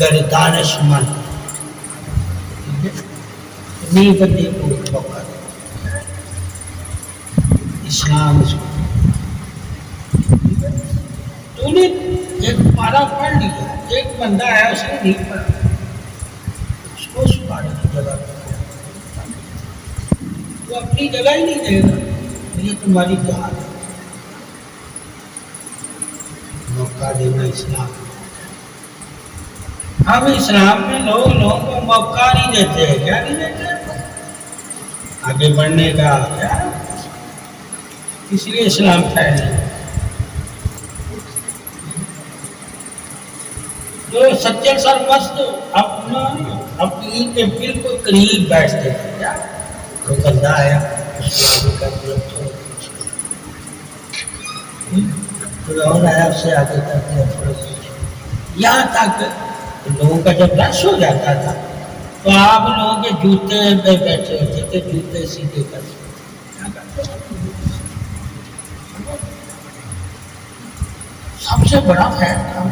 گردانش مند نہیں بندے کو موقع دے اسلام اس کو تو نے ایک پارا پڑھ لیا، ایک بندہ ہے اس نے نہیں پڑھا، اس کو اس پارے کی جگہ وہ اپنی جگہ ہی نہیں دے گا، یہ تمہاری جہاد ہے۔ موقع دینا اسلام، ہم اسلام میں لوگوں کو موقع نہیں دیتے، کیا نہیں دیتے آگے بڑھنے کا، کیا اس لیے اسلام پھیلے۔ جو سچے سرمست اپنی کے بالکل قریب بیٹھتے ہیں، کیا تو بندہ ہے اس کو آگے کر دیا، کوئی اور آیا اس سے آگے کر دیا تھوڑا سا، یہاں تک لوگوں کا جب رش ہو جاتا تھا تو آپ لوگوں کے جوتے پہ بیٹھے ہوتے تھے، جوتے سیدھے کر سب سے بڑا خیر تھا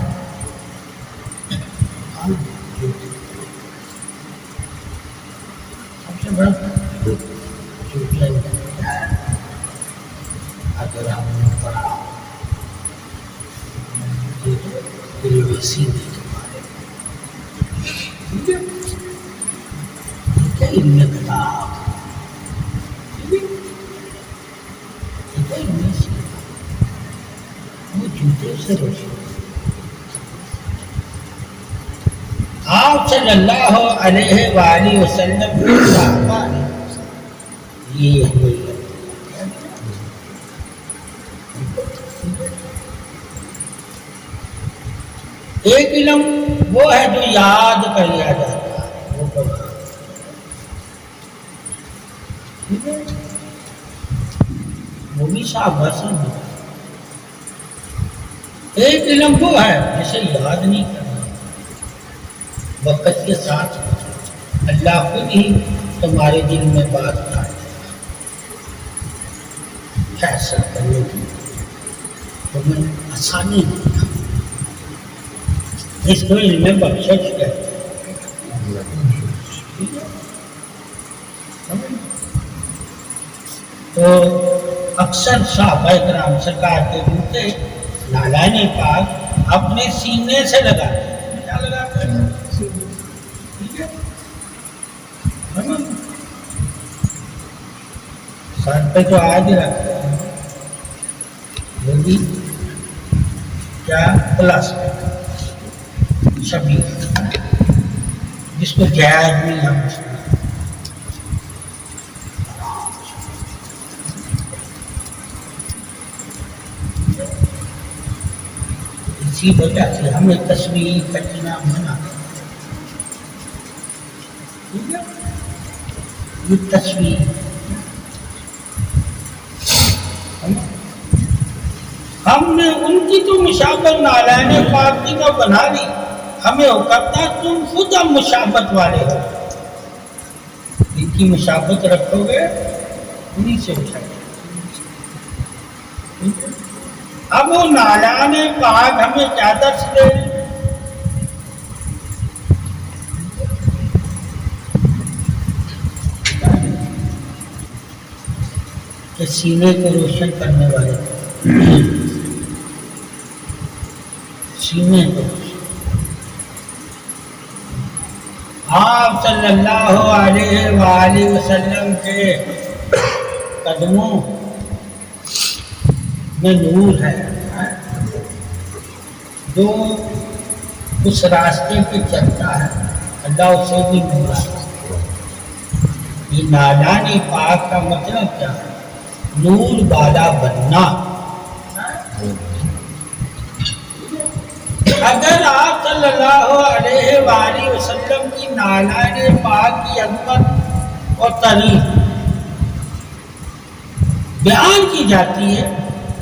سب سے بڑا اگر ہم نے پڑھا سیدھے کے بارے میں علم کتاب وہ جوتے سے روشن، آپ صلی اللہ علیہ وآلہ وسلم کے صحابہ نے یہ ایک علم وہ ہے جو یاد کر لیا جاتا ہے، وہ وہ بھی صحابہ سے ملا۔ ایک علم وہ ہے جسے یاد نہیں کرنا، وقت کے ساتھ اللہ خود ہی تمہارے دل میں بات ڈالے فیصلہ کرنے کی تمہیں آسانی نہیں، اس کو علم بخشش کہتے ہیں۔ تو اکثر صحابہ کرام سرکار کے جوتے نالائن پاک اپنے سینے سے لگاتے ہیں، کیا لگاتے ہیں؟ سر پہ جو آج رکھتے ہیں وہ بھی کیا پلاسٹک شبیہ، جس کو جائز نہیں ہم اسی وجہ سے ہمیں تصویر کرنا منع ہے۔ یہ تصویر ہم نے ان کی تو مشابہت نالائن پاک کی تو بنا لی، ہمیں ہو کرتا تم خود اب مشابہت والے ہو، ان کی مشابہت رکھو گے انہیں سے اٹھائے۔ اب وہ نالائن پاک ہمیں کیا درس دے کہ سینے کو روشن کرنے والے سینے کو آپ صلی اللہ علیہ وآلہ وسلم کے قدموں میں نور ہے، جو اس راستے پہ چلتا ہے اللہ اسے بھی نور آتا ہے۔ یہ نالائن پاک کا مطلب کیا ہے؟ نور بالا بننا۔ اگر آپ صلی اللہ علیہ وآلہ وسلم کی نالائن پاک کی عظمت اور تعریف بیان کی جاتی ہے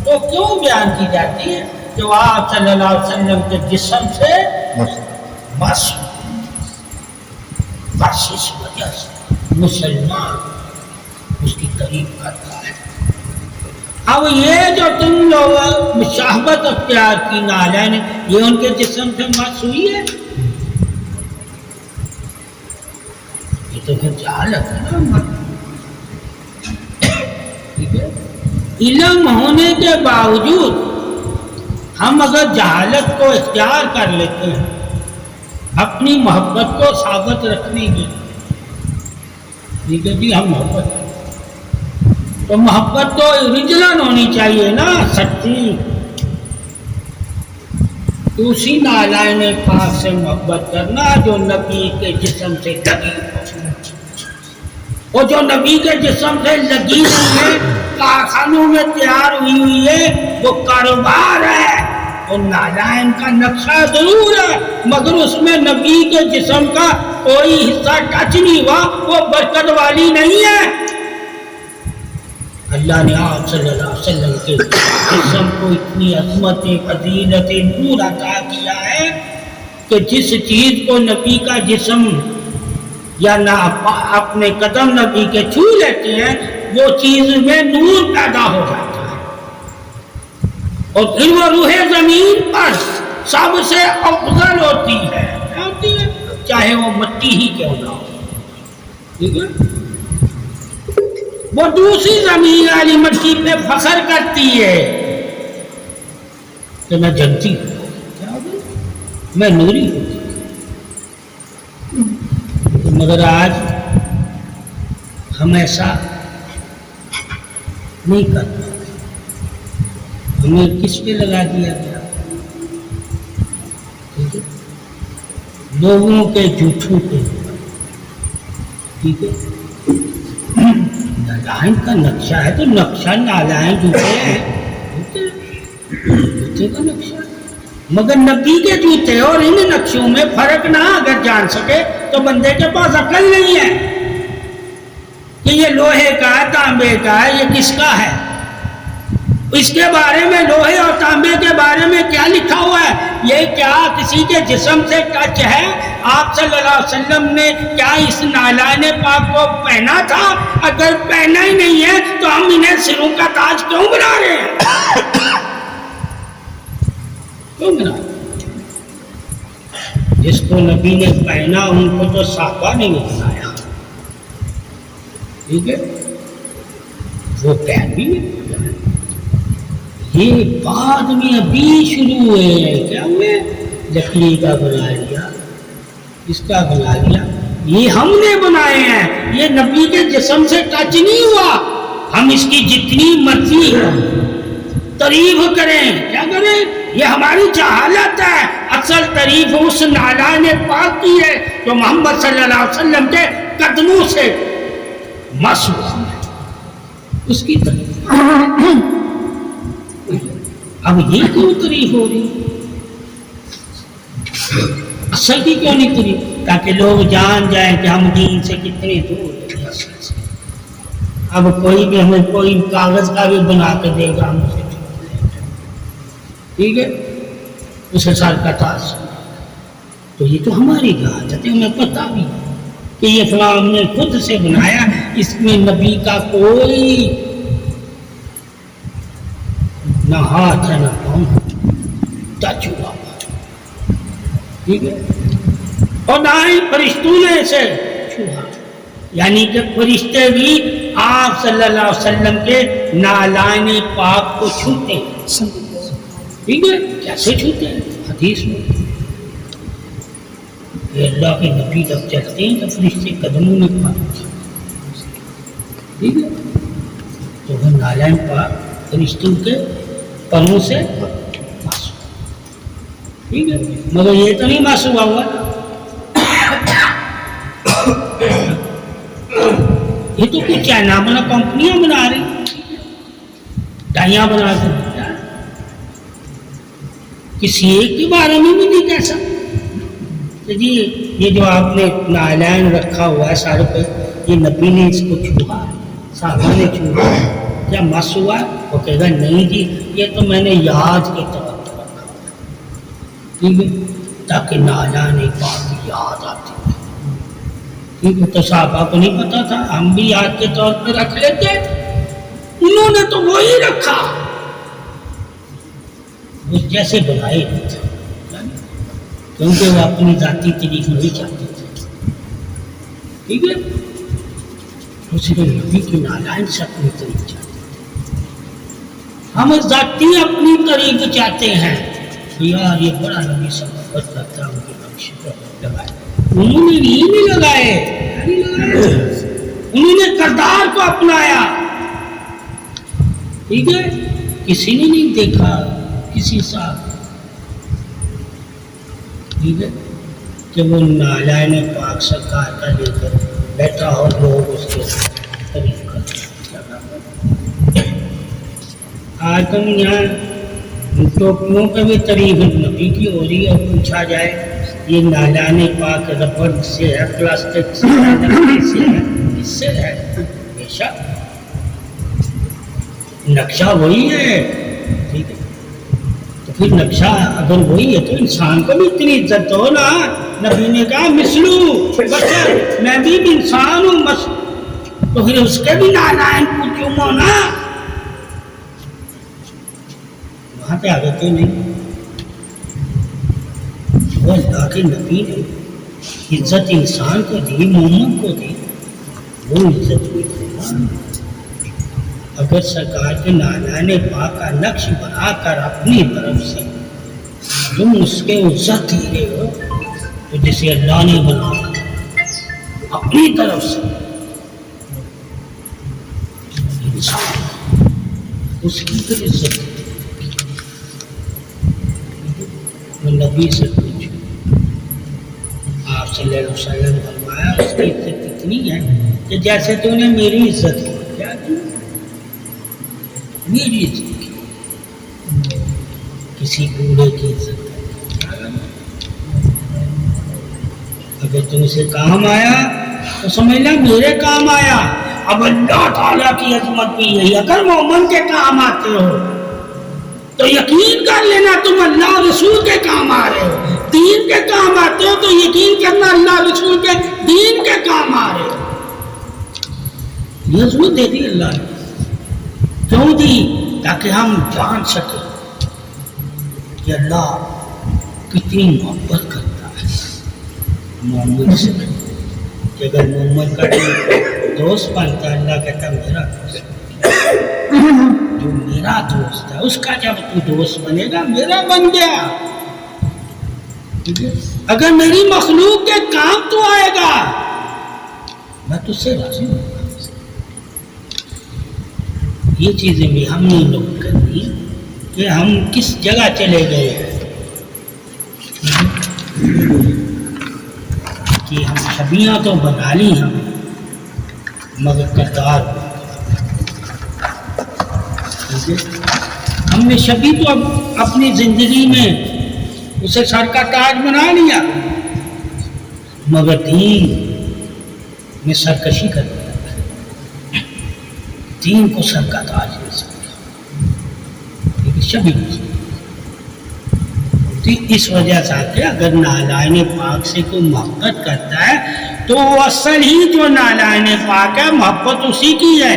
تو کیوں بیان کی جاتی ہے؟ کہ وہ آپ صلی اللہ علیہ وسلم کے جسم سے معصوم، بس اس وجہ سے مسلمان اس کی تعریف کرتا ہے۔ اب یہ جو تم لوگ مشابہت اختیار کی نالائن، یہ ان کے جسم سے مس ہوئی ہے؟ تو پھر جہالت ہے نا. ٹھیک ہے, علم ہونے کے باوجود ہم اگر جہالت کو اختیار کر لیتے ہیں اپنی محبت کو ثابت رکھنے کی, ٹھیک ہے جی, ہم محبت, تو محبت تو اوریجنل ہونی چاہیے نا, سچی. تو اسی نالائن پاک سے محبت کرنا جو نبی کے جسم سے لگی ہو, اور جو نبی کے جسم سے لگی ہوئی ہے, کارخانوں میں تیار ہوئی ہے, وہ کاروبار ہے. وہ نالائن کا نقشہ ضرور ہے مگر اس میں نبی کے جسم کا کوئی حصہ ٹچ نہیں ہوا, وہ برکت والی نہیں ہے. اللہ نے آپ صلی اللہ علیہ وسلم کے جسم کو اتنی عظمت, فضیلت, نور عطا کیا ہے کہ جس چیز کو نبی کا جسم یا نہ اپنے قدم نبی کے چھو لیتے ہیں وہ چیز میں نور پیدا ہو جاتا ہے, اور پھر وہ روح زمین پر سب سے افضل ہوتی ہے, چاہے وہ مٹی ہی کیوں نہ ہو. ٹھیک ہے, وہ دوسری زمین والی مٹی پہ فخر کرتی ہے کہ میں جنتی ہوں, میں نوری ہوں. مگر آج ہم ایسا نہیں کرتے, ہمیں کس پہ لگا دیا گیا, لوگوں کے جھوٹوں پہ. ٹھیک ہے, نالائن کا نقشہ ہے تو نقشہ نالائن جوتے ہیں, جوتے کا نقشہ, مگر نبی کے جوتے اور ان نقشوں میں فرق نہ اگر جان سکے تو بندے کے پاس عقل نہیں ہے کہ یہ لوہے کا ہے, تانبے کا ہے, یہ کس کا ہے. اس کے بارے میں, لوہے اور تانبے کے بارے میں کیا لکھا ہوا ہے, یہ کیا کسی کے جسم سے ٹچ ہے. آپ صلی اللہ علیہ وسلم نے کیا اس نالائن پاک کو پہنا تھا؟ اگر پہنا ہی نہیں ہے تو ہم انہیں سروں کا تاج کیوں بنا رہے ہیں, کیوں بنا رہے ہیں؟ جس کو نبی نے پہنا ان کو تو صحابہ نے بنایا. ٹھیک ہے, وہ پہن بھی نہیں. یہ بعد میں ابھی شروع ہوئے, کیا ہوئے, لکڑی کا بنا لیا, اس کا بنا لیا, یہ ہم نے بنائے ہیں, یہ نبی کے جسم سے ٹچ نہیں ہوا. ہم اس کی جتنی مرضی تعریف کریں, کیا کریں, یہ ہماری جہالت ہے. اصل تعریف اس نالائن پاک کی ہے جو محمد صلی اللہ علیہ وسلم کے قدموں سے مس ہوا ہے, اس کی تعریف. اب یہ کیوں تعریف ہو رہی, اصل کی کیوں نہیں تعریف, تاکہ لوگ جان جائیں کہ ہم دین سے کتنے دور ہیں. اب کوئی بھی ہمیں کوئی کاغذ کا بھی بنا کے دے گا, ہم اسے ٹھیک ہے, اسے سال کا تاج, تو یہ تو ہماری جہالت ہے. ہمیں پتہ بھی کہ یہ فلاں ہم نے خود سے بنایا, اس میں نبی کا کوئی نہ ہاتھ ہے نہ پاؤں, ٹچ ہوا. ٹھیک ہے, اور نہ ہی فرشتوں نے اسے چھوا, یعنی کہ فرشتے بھی آپ صلی اللہ علیہ وسلم کے نالائن پاک کو چھوتے ہیں. ٹھیک ہے, کیسے چھوتے ہیں, حدیث میں کہ اللہ کے نبی جب چلتے ہیں تو فرشتے قدموں میں پاتے ہیں. ٹھیک ہے, تو وہ نالائن پاک فرشتوں کے پروں سے معصوم. ٹھیک ہے, مگر یہ تو نہیں معصوم ہوا, یہ تو کچھ چائنا بنا کمپنیاں بنا رہی, ڈائیاں بنا کر, کسی ایک کے بارے میں بھی نہیں کہہ سکتے جی یہ جو آپ نے نالائن رکھا ہوا ہے سارے پہ, یہ نبی نے اس کو چھوا, صحابہ نے چھوا, کیا مس ہوا؟ وہ کہے گا نہیں جی, یہ تو میں نے یاد کے طور پر رکھا. ٹھیک ہے, تاکہ نالائن پاک یاد آتی ہے. ٹھیک ہے, تو صحابہ کو نہیں پتا تھا, ہم بھی یاد کے طور پہ رکھ لیتے, انہوں نے تو وہی رکھا, وہ جیسے بنائے تھے, کیونکہ وہ اپنی ذاتی تعریف نہیں چاہتے تھے. ٹھیک ہے، تو صرف نبی کی نالائن سے اپنی طریق چاہتے ہیں، ہم ذاتی اپنی طریق چاہتے ہیں، یار یہ بڑا نبی سے محبت کرتا ہے، ان کے نقش پر لگائے، انہوں نے نہیں لگائے، انہوں نے کردار کو اپنایا، ٹھیک ہے، کسی نے نہیں دیکھا کسی ساتھ، ٹھیک ہے، کہ وہ نالائن پاک سرکار کا لے کر بیٹھا ہو، لوگ اس کے تعریف کرتے ہیں۔ آج تم یہاں ٹوپیوں پہ بھی تعریف نبی کی ہو رہی ہے، اور پوچھا جائے یہ نالائن پاک ربڑ سے ہے، پلاسٹک سے ہے، لکڑی سے ہے، اس سے ہے، بے شک نقشہ وہی ہے، ٹھیک ہے، تو پھر نقشہ اگر وہی ہے تو انسان کو بھی اتنی عزت ہو نا، نبی نے کہا مثلو بشر، میں بھی انسان ہوں، تو پھر اس کے بھی نالائن پوچھوں نا، وہاں پہ عادتیں نہیں، وہ اللہ کے نبی نے عزت انسان کو دی، محمد کو دی، وہ عزت بھی دی۔ اگر سرکار کے نالائن پاک کا نقش بنا کر اپنی طرف سے تم اس کے عزت دے رہے ہو، تو جسے اللہ نے بنایا اپنی طرف سے انسان اس کی پھر عزت وہ نبی سے پوچھو، آپ صلی اللہ علیہ وسلم فرمایا اس کی عزت اتنی ہے کہ جیسے تو نے میری عزت کی، کیا کی میری عزت کی، کسی بوڑھے کی عزت کی، اگر تم سے کام آیا تو سمجھ لیں میرے کام آیا۔ اب اللہ تعالیٰ کی عظمت بھی یہی، اگر مومن کے کام آتے ہو تو یقین کر لینا تم اللہ رسول کے کام آ رہے ہو، دین کے کام آتے ہو تو یقین کرنا اللہ رسول کے دین کے کام آ رہے ہو۔ یہ عظمت دے دی اللہ نے، کیوں دی؟ تاکہ ہم جان سکیں کہ اللہ کتنی محبت کرتا ہے محمد سے، کہ اگر محمد کا دوست بنتا ہے، اللہ کہتا ہے میرا دوست، جو میرا دوست ہے اس کا جب تو دوست بنے گا میرا بن گیا، اگر میری مخلوق کے کام تو آئے گا میں تجھ سے راضی ہوں۔ یہ چیزیں بھی ہم نے نوٹ کرنی کہ ہم کس جگہ چلے گئے ہیں، کہ ہم چھبیاں تو بنا لی ہم مگر کردار، ہم نے چھبی تو اب اپنی زندگی میں اسے سر کا تاج بنا لیا، مگر دین میں سرکشی کر دیا، دین کو سر کا تاج نہیں سکتا، لیکن شبھی نہیں سکتا۔ اس وجہ سے کہ اگر نالائن پاک سے کوئی محبت کرتا ہے تو وہ اصل ہی جو نالائن پاک ہے محبت اسی کی ہے،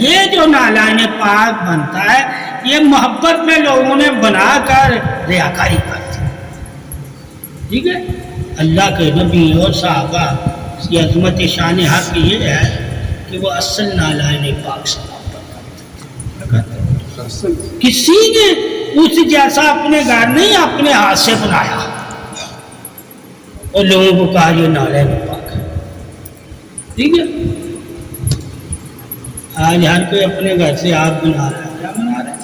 یہ جو نالائن پاک بنتا ہے یہ محبت میں لوگوں نے بنا کر ریاکاری کرتی، ٹھیک ہے۔ اللہ کے نبی اور صحابہ کی عظمت شان حق یہ ہے کہ وہ اصل نالائن پاک سے محبت کرتے ہیں، کسی نے اس جیسا اپنے گھر نہیں اپنے ہاتھ سے بنایا اور لوگوں کو کہا یہ نالائن پاک ہے، ٹھیک ہے۔ آج ہر کوئی اپنے گھر سے آگ بنا رہا ہے، کیا بنا رہا ہے،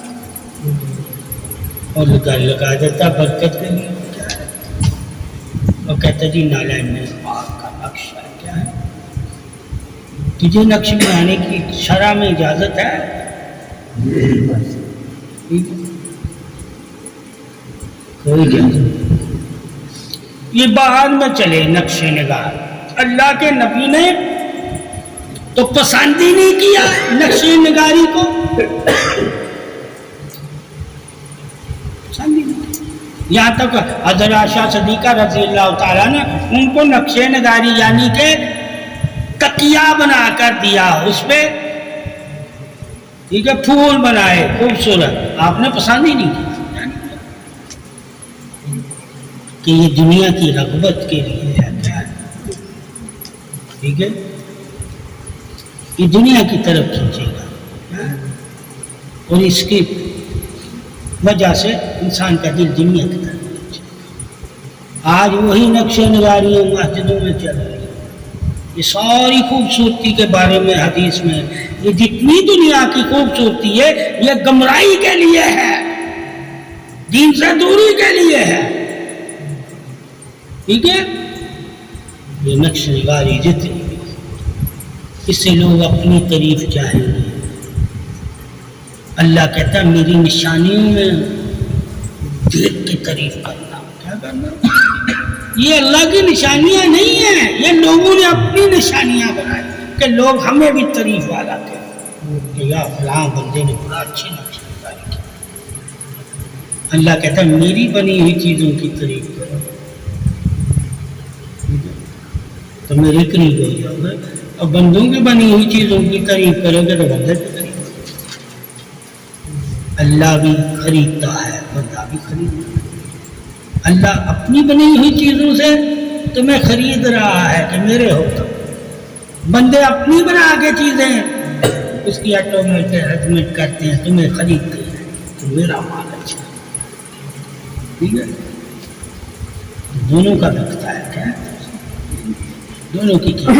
اور گھر لگا دیتا برکت کے لیے، کیا ہے، اور کہتا جی نالائن پاک کا نقش ہے، کیا ہے، تجھے نقش بنانے کی شرع میں اجازت ہے، ٹھیک ہے، کوئی اجازت نہیں، یہ باہر میں چلے نقش نگار، اللہ کے نبی نے تو پسند ہی نہیں کیا نقش نگاری کو، پسند ہی نہیں، یہاں تک حضرت عائشہ صدیقہ رضی اللہ تعالیٰ نے ان کو نقش نگاری یعنی کہ تکیہ بنا کر دیا، اس پہ ٹھیک ہے پھول بنائے خوبصورت، آپ نے پسند ہی نہیں کیا کہ یہ دنیا کی رغبت کے لیے ہے، کیا ہے ٹھیک ہے، یہ دنیا کی طرف کھینچے گا اور اس کی وجہ سے انسان کا دل دنیا کی طرف کھینچے گا۔ آج وہی نقش نگاریاں مسجدوں میں چل رہی ہیں، یہ ساری خوبصورتی کے بارے میں حدیث میں یہ جتنی دنیا کی خوبصورتی ہے یہ گمراہی کے لیے ہے، دین سے دوری کے لیے ہے، ٹھیک ہے۔ یہ نقش نگاری جتنی اس سے لوگ اپنی تعریف چاہیں گے۔ اللہ کہتا ہے میری نشانیوں میں دیکھ کے تعریف کرنا، کیا کرنا؟ یہ اللہ کی نشانیاں نہیں ہیں، یہ لوگوں نے اپنی نشانیاں بنائی کہ لوگ ہمیں بھی تعریف والا کہیں کہ یا فلاں بندے نے بڑا اچھی نقش نگاری کی۔ اللہ کہتا ہے میری بنی ہوئی چیزوں کی تعریف کرو تو میرے قریب ہو جاؤ گے، اور بندوں کی بنی ہوئی چیزوں کی تعریف کرو گے تو بندے کی تعریف۔ اللہ بھی خریدتا ہے، بندہ بھی خریدتا ہے۔ اللہ اپنی بنی ہوئی چیزوں سے تمہیں خرید رہا ہے کہ میرے ہو تم، بندے اپنی بنا کے چیزیں اس کی ایڈمٹ کرتے ہیں، تمہیں خریدتے ہیں کہ میرا مال اچھا ہے، ٹھیک ہے۔ دونوں کا بکتا ہے، کیا دونوں کی کیا؟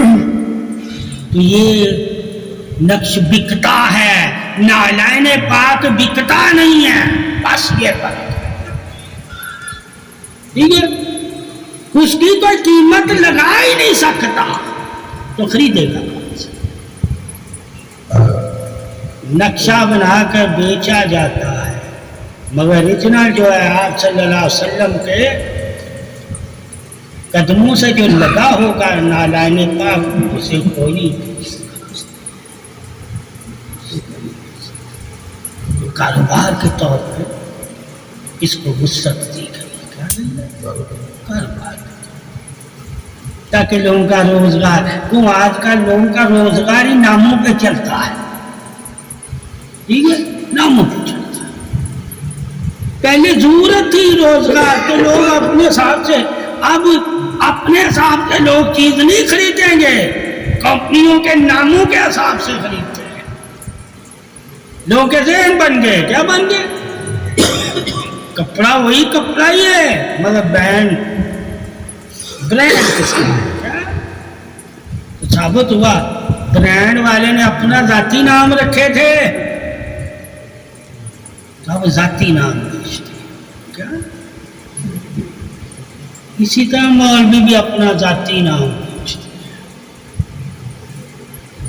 تو یہ نقش بکتا ہے، نالائن پاک بکتا نہیں ہے، بس یہ فرق ہے، ٹھیک ہے۔ اس کی کوئی قیمت لگا ہی نہیں سکتا تو خریدے گا کون سے؟ نقشہ بنا کر بیچا جاتا ہے، مگر اوریجنل جو ہے آپ صلی اللہ علیہ وسلم کے قدموں سے جو لگا ہوگا نالائن پاک، اسے کوئی نہیں۔ کاروبار کے طور پہ اس کو وسعت دی گئی، کیا کاروبار تاکہ لوگوں کا روزگار، کیوں آج کل لوگوں کا روزگار ہی ناموں پہ چلتا ہے، ٹھیک ہے، ناموں پہ چلتا ہے۔ پہلے ضرورت تھی روزگار تو لوگ اپنے حساب سے، اب اپنے حساب سے لوگ چیز نہیں خریدیں گے، کمپنیوں کے ناموں کے حساب سے خریدتے ہیں۔ لوگوں کے ذہن بن گئے، کیا بن گئے؟ کپڑا وہی کپڑا ہی ہے مگر برانڈ کس کا ہے؟ تو ثابت ہوا برانڈ والے نے اپنا ذاتی نام رکھے تھے، اب ذاتی نام بیچتے ہیں، کیا؟ اسی طرح مولوی بھی اپنا ذاتی نام بیچتے ہیں۔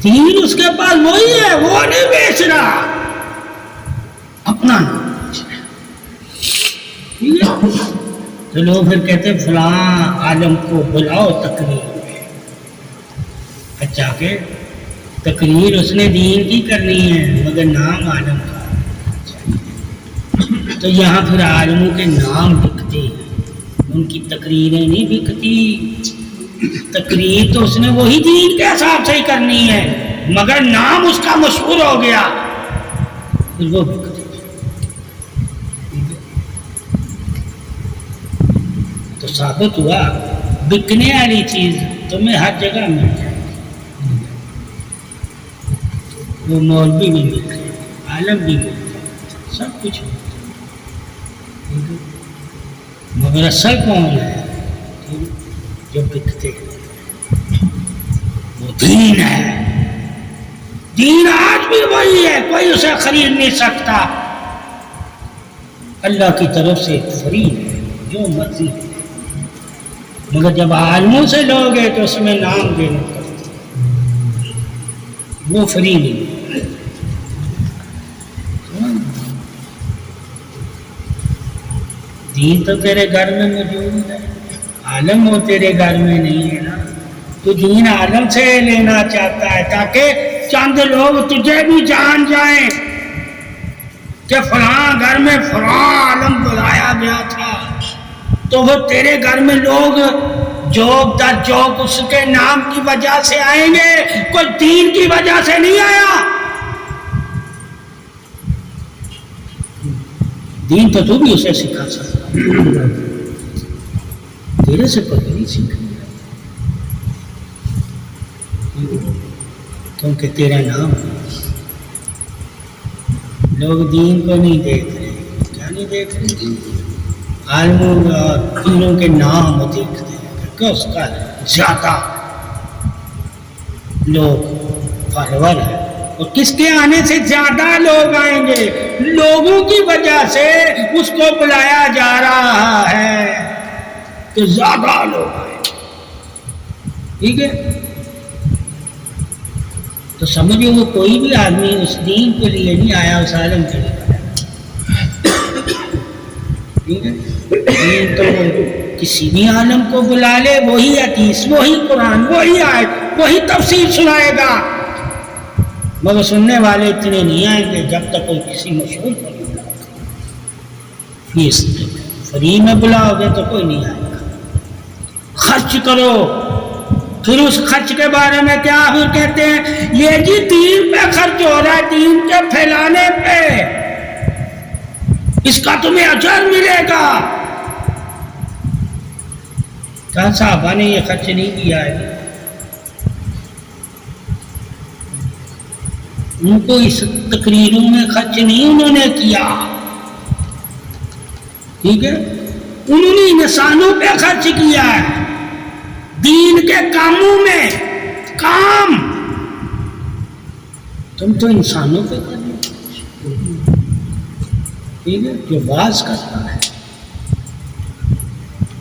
دین اس کے پاس وہی ہے، وہ نہیں بیچ رہا، اپنا نام بیچ رہا، ٹھیک ہے۔ تو لوگ پھر کہتے ہیں فلاں عالم کو بلاؤ تقریر میں، اچھا کہ تقریر اس نے دین کی کرنی ہے مگر نام عالم کا، تو یہاں پھر عالموں کے نام بکتے ہیں، ان کی تقریریں نہیں بکتی۔ تقریر تو اس نے وہی دین کے حساب سے ہی کرنی ہے مگر نام اس کا مشہور ہو گیا، پھر وہ بکتے۔ تو ثابت ہوا بکنے والی چیز تمہیں ہر جگہ مل جائے گی، وہ مولوی بھی مل جائے، عالم بھی مل جائے، سب کچھ مل جائے، مگر اصل کون ہے جو بکتے ہیں؟ وہ دین ہے۔ دین آج بھی وہی ہے، کوئی اسے خرید نہیں سکتا، اللہ کی طرف سے فری ہے، جو مرضی ہے، مگر جب عالموں سے لوگ ہیں تو اس میں نام دینا پڑتا ہے، وہ فری نہیں۔ دین تو تیرے گھر میں موجود ہے، عالم وہ تیرے گھر میں نہیں ہے نا، تو دین عالم سے لینا چاہتا ہے تاکہ چند لوگ تجھے بھی جان جائیں کہ فلاں گھر میں فلاں عالم بلایا گیا تھا، تو وہ تیرے گھر میں لوگ جوک در جوک اس کے نام کی وجہ سے آئیں گے، کوئی دین کی وجہ سے نہیں آیا۔ دین تو بھی اسے سکھا سکتا، تیرے سے کوئی نہیں سیکھے، کیونکہ تیرا نام لوگ دین کو نہیں دیکھ رہے. کیا نہیں دیکھ رہے؟ عالموں اور پیروں کے نام دیکھتے ہیں کہ اس کا زیادہ لوگ فالوور ہیں. اور کس کے آنے سے زیادہ لوگ آئیں گے؟ لوگوں کی وجہ سے اس کو بلایا جا رہا ہے کہ زیادہ لوگ آئیں. ٹھیک ہے؟ تو سمجھو وہ کوئی بھی آدمی اس دین کے لیے نہیں آیا، اس عالم کے لیے آیا. ٹھیک ہے؟ دین تو کسی بھی عالم کو بلا لے، وہی حدیث، وہی قرآن، وہی آیت، وہی تفسیر سنائے گا، مگر سننے والے اتنے نہیں آئیں گے جب تک کوئی کسی مشہور کو نہیں بلاؤ گا. فیس فری میں بلاؤ گے تو کوئی نہیں آئے گا. خرچ کرو. پھر اس خرچ کے بارے میں کیا پھر کہتے ہیں؟ یہ جی دین پہ خرچ ہو رہا ہے، دین کے پھیلانے پہ، اس کا تمہیں اجر ملے گا. کیا صحابہ نے یہ خرچ نہیں کیا ہے؟ ان کو اس تقریروں میں خرچ نہیں انہوں نے کیا. ٹھیک ہے؟ انہوں نے انسانوں پہ خرچ کیا ہے، دین کے کاموں میں. کام تم تو انسانوں پہ کر رہے. ٹھیک ہے؟ جو باز کرتا ہے،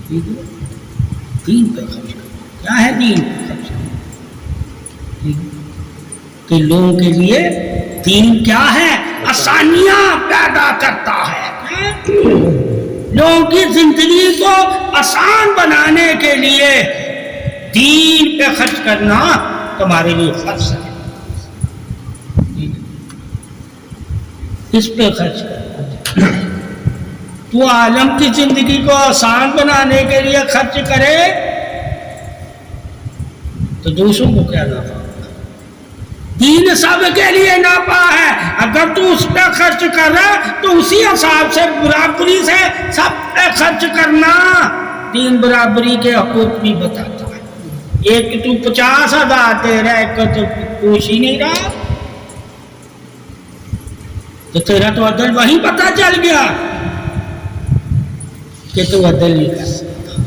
ٹھیک ہے، دین پہ خرچ کرتا. کیا ہے دین پہ خرچ کرنا؟ ٹھیک ہے کہ لوگوں کے لیے دین کیا ہے؟ آسانیاں پیدا کرتا ہے. لوگوں کی زندگی کو آسان بنانے کے لیے دین پہ خرچ کرنا تمہارے لیے فرض ہے. اس پہ خرچ کرنا. تو عالم کی زندگی کو آسان بنانے کے لیے خرچ کرے تو دوسروں کو کیا نفع؟ دین سب کے لیے ناپا ہے. اگر تو اس پہ خرچ کر رہا تو اسی حساب سے برابری سے سب پہ خرچ کرنا. دین برابری کے حقوق بھی بتاتا ہے. ایک تو 50,000 دے رہا ہے، ایک تو پوچھ ہی نہیں رہا، تو تیرا تو عدل وہیں پتہ چل گیا کہ تو عدل نہیں کر سکتا.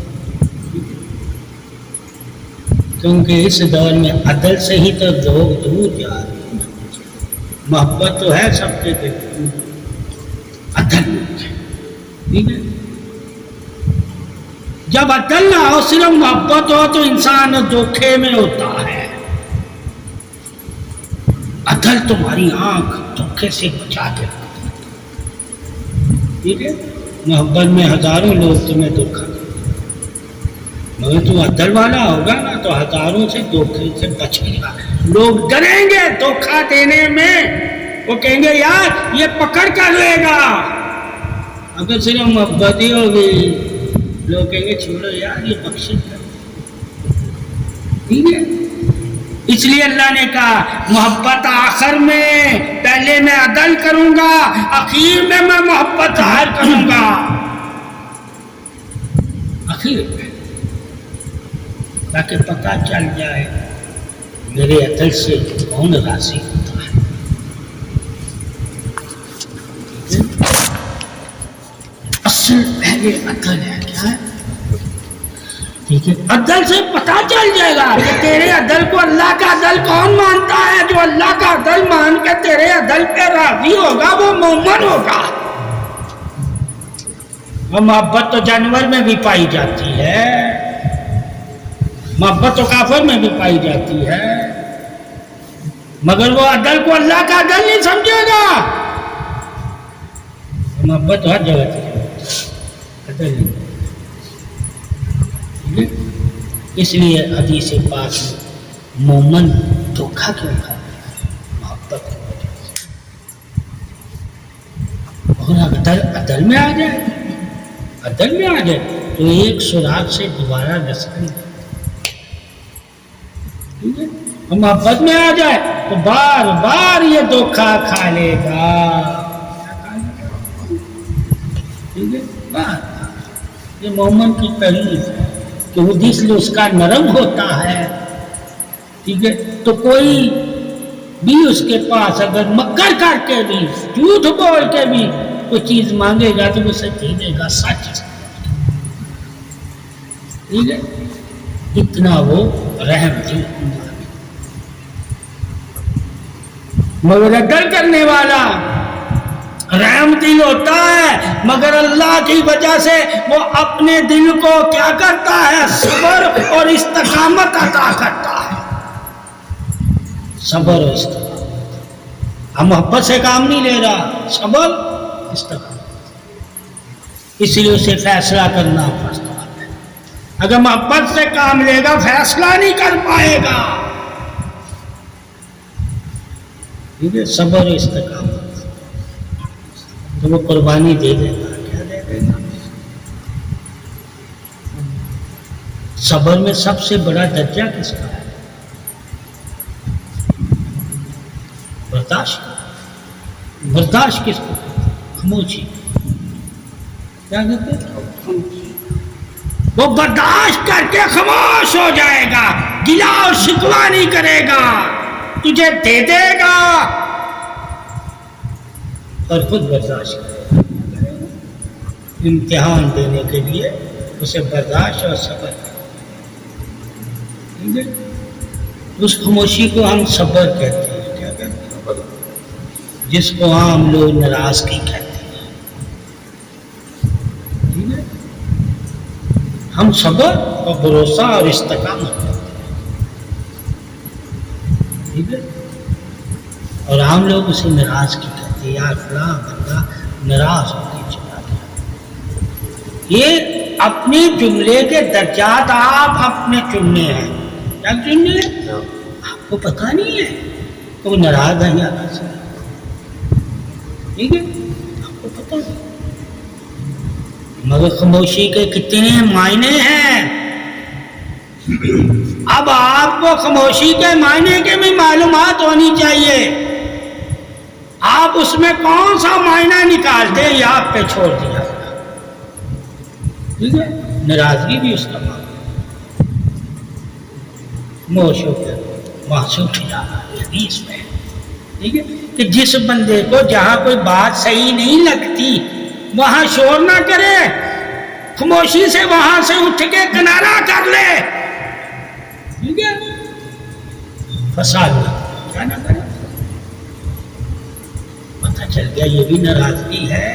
کیونکہ اس دور میں عدل سے ہی تو لوگ دور جا رہے ہیں. محبت تو ہے سب کے دل، عدل ٹھیک ہے. جب عدل نہ ہو، صرف محبت ہو، تو انسان دھوکے میں ہوتا ہے. عدل تمہاری آنکھ دھوکے سے بچا کے رکھتا ہے. ٹھیک ہے؟ محبت میں ہزاروں لوگ تمہیں دھوکا دیں، مگر تو عدل والا ہوگا نا تو ہزاروں سے دھوکے سے بچے گا. لوگ ڈریں گے دھوکا دینے میں، وہ کہیں گے یار یہ پکڑ کر لے گا. اگر صرف محبت ہی ہوگی، لوگ کہیں گے چھوڑو یار یہ بخشش کر. ٹھیک ہے؟ اس لیے اللہ نے کہا محبت آخر میں، پہلے میں عدل کروں گا، آخر میں محبت ظاہر کروں گا. آخر میں تاکہ پتہ چل جائے میرے عدل سے کون راضی ہوتا ہے. اصل پہلے عدل ہے. کیا ہے؟ ٹھیک ہے، عدل سے پتہ چل جائے گا کہ تیرے عدل کو اللہ کا عدل کون مانتا ہے. جو اللہ کا عدل مان کے تیرے عدل پہ راضی ہوگا وہ مومن ہوگا. اور محبت تو جانور میں بھی پائی جاتی ہے، محبت تو کافر میں بھی پائی جاتی ہے، مگر وہ عدل کو اللہ کا عدل نہیں سمجھے گا. محبت ہر جگہ تھی، عدل نہیں. اس لیے حدیث پاک میں مومن دھوکا کیوں کھا محبت کی وجہ سے. اور عدل میں آ جائے، عدل میں آ جائے تو ایک سراغ سے دوبارہ رسائی. ٹھیک ہے؟ اور محبت میں آ جائے تو بار بار یہ دھوکا کھا لے گا. ٹھیک ہے؟ بار یہ مومن کی تعریف ہے کہ وہ دل اس کا نرم ہوتا ہے. ٹھیک ہے؟ تو کوئی بھی اس کے پاس اگر مکر کر کے بھی جھوٹ بول کے بھی کوئی چیز مانگے گا تو اسے دے دے گا سچ، ٹھیک ہے؟ اتنا وہ رحم دل مگر عدل کرنے والا رحم دل ہوتا ہے، مگر اللہ کی وجہ سے وہ اپنے دل کو کیا کرتا ہے؟ صبر اور استقامت عطا کرتا ہے، صبر اور استقامت۔ ہم محبت سے کام نہیں لے رہا، صبر استقامت، اس لیے اسے فیصلہ کرنا پڑتا ہے۔ اگر محبت سے کام لے گا فیصلہ نہیں کر پائے گا، ٹھیک ہے؟ صبر اور استقامت تو وہ قربانی دے دے گا، کیا دے دے گا؟ صبر میں سب سے بڑا درجہ کس کا ہے؟ برداشت۔ برداشت کس کو کہتے ہیں؟ خاموشی۔ کیا کہتے ہیں؟ وہ برداشت کر کے خاموش ہو جائے گا، گلا اور شکوہ نہیں کرے گا، تجھے دے دے گا اور خود برداشت کرے گا۔ امتحان دینے کے لیے اسے برداشت اور صبر کرے، اس خاموشی کو ہم صبر کہتے ہیں۔ کیا کہتے ہیں؟ جس کو عام لوگ ناراضگی کہتے ہیں، ٹھیک ہے؟ ہم صبر اور بھروسہ اور استقامت کرتے ہیں، ٹھیک ہے؟ اور عام لوگ اسے ناراضگی کہتے ہیں، یار فلاں بندہ ناراض ہو کے چلا گیا۔ یہ اپنے جملے کے درجات آپ اپنے چننے ہیں۔ کیا چننے ہیں؟ آپ کو پتہ نہیں ہے کہ وہ ناراض ہے یا ناراض ہے، ٹھیک ہے؟ آپ کو پتہ نہیں، مگر خاموشی کے کتنے معنی ہیں۔ اب آپ کو خاموشی کے معنی کے بھی معلومات ہونی چاہیے۔ آپ اس میں کون سا معنی نکالتے ہیں یہ آپ پہ چھوڑ دیا، ٹھیک ہے؟ ناراضگی بھی اس کا معنی خاموش ہو کر وہاں سے اٹھ جانا، حدیث میں، ٹھیک ہے؟ کہ جس بندے کو جہاں کوئی بات صحیح نہیں لگتی وہاں شور نہ کرے، خاموشی سے وہاں سے اٹھ کے کنارہ کر لے، ٹھیک ہے؟ فساد نہ کیا نہ کرے، پتہ چل گیا یہ بھی ناراضگی ہے،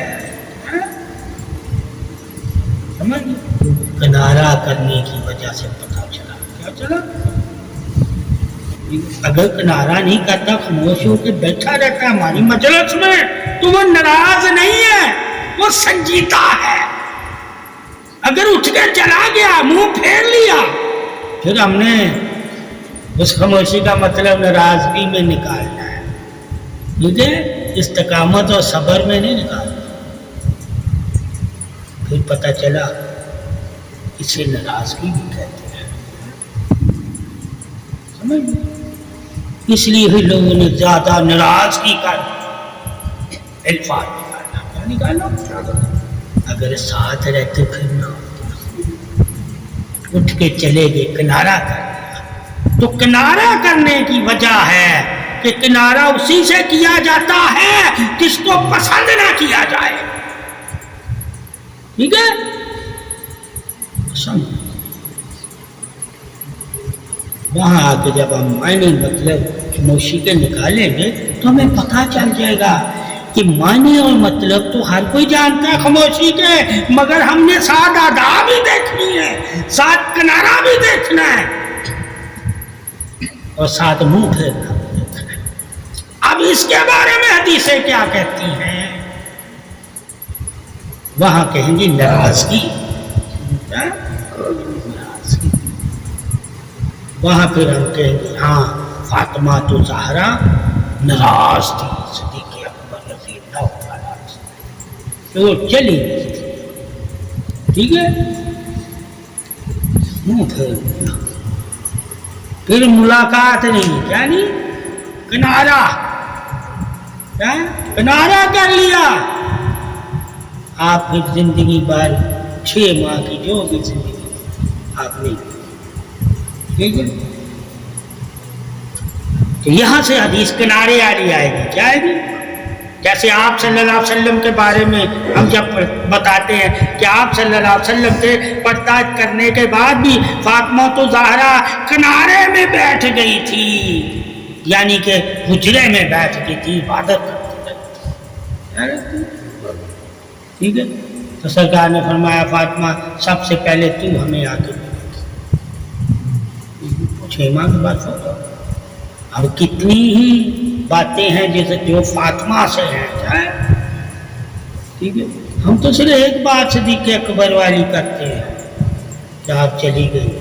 سمجھ؟ کنارہ کرنے کی وجہ سے پتہ چلا، کیا چلا؟ اگر کنارہ نہیں کرتا، خاموش ہو کے بیٹھا رہتا ہماری مجلس میں، تو وہ ناراض نہیں ہے، وہ سنجیدہ ہے۔ اگر اٹھ کر چلا گیا، منہ پھیر لیا، پھر ہم نے اس خاموشی کا مطلب ناراضگی میں نکالنا ہے، مجھے استقامت اور صبر میں نہیں نکالنا۔ پھر پتہ چلا اسے ناراضگی بھی کہتے ہیں، سمجھ لیں؟ اس لیے ہی لوگوں نے زیادہ ناراضگی کا الفاظ نکالنا، کیا نکالنا؟ اگر ساتھ رہتے پھر نہ اٹھ کے چلے گئے، کنارہ کر دیا، تو کنارہ کرنے کی وجہ ہے کہ کنارہ اسی سے کیا جاتا ہے جس کو پسند نہ کیا جائے، ٹھیک ہے؟ پسند وہاں آ کے جب ہم معنی مطلب خاموشی کے نکالیں گے تو ہمیں پتہ چل جائے گا کہ معنی اور مطلب تو ہر کوئی جانتا ہے خاموشی کے، مگر ہم نے ساتھ آداب بھی دیکھنی ہے، ساتھ کنارہ بھی دیکھنا ہے، اور ساتھ منہ پھیرنا بھی دیکھنا ہے۔ اب اس کے بارے میں حدیثیں کیا کہتی ہیں؟ وہاں کہیں گی ناراضگی، وہاں پھر ہم کہیں گے ہاں فاطمہ تو زہرا ناراض تھی، صدیق اکبر رضی اللہ تعالیٰ عنہ، تو وہ چلی گئی، ٹھیک ہے؟ منہ پھیر لیا، پھر ملاقات نہیں، کیا نہیں؟ کنارہ، کیا کنارہ کر لیا۔ آپ پھر زندگی بھر 6 ماہ کی جو بھی زندگی آپ نہیں، ٹھیک ہے؟ تو یہاں سے حدیث کنارے والی آئے گی. کیا آئے گی؟ جیسے آپ صلی اللہ علیہ وسلم کے بارے میں ہم جب بتاتے ہیں کہ آپ صلی اللہ علیہ وسلم سے پرتاج کرنے کے بعد بھی فاطمہ تو زہرا کنارے میں بیٹھ گئی تھی، یعنی کہ حجرے میں بیٹھ گئی تھی، عبادت کرتی رہی. ٹھیک ہے. تو سرکار نے فرمایا فاطمہ سب سے پہلے تو ہمیں آ کے پوچھے ماں کی بات ہوگا. اب کتنی ہی باتیں ہیں جیسے جو فاطمہ سے ہیں. کیا ہے؟ ٹھیک ہے. ہم تو صرف ایک بات صدیق اکبر والی کرتے ہیں کہ آپ چلی گئی.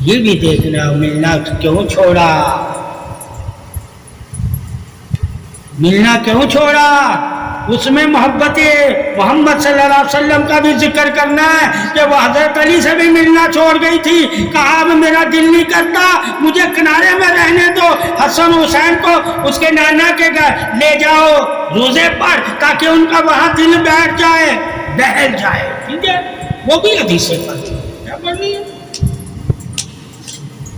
یہ بھی دیکھنا ملنا کیوں چھوڑا، ملنا کیوں چھوڑا. اس میں محبت محمد صلی اللہ علیہ وسلم کا بھی ذکر کرنا ہے کہ وہ حضرت علی سے بھی ملنا چھوڑ گئی تھی. کہا اب میرا دل نہیں کرتا، مجھے کنارے میں رہنے دو، حسن حسین کو اس کے نانا کے گھر لے جاؤ روزے پر تاکہ ان کا وہاں دل بیٹھ جائے، بہل جائے. ٹھیک ہے. وہ بھی حدیث پر کیا بنی ہے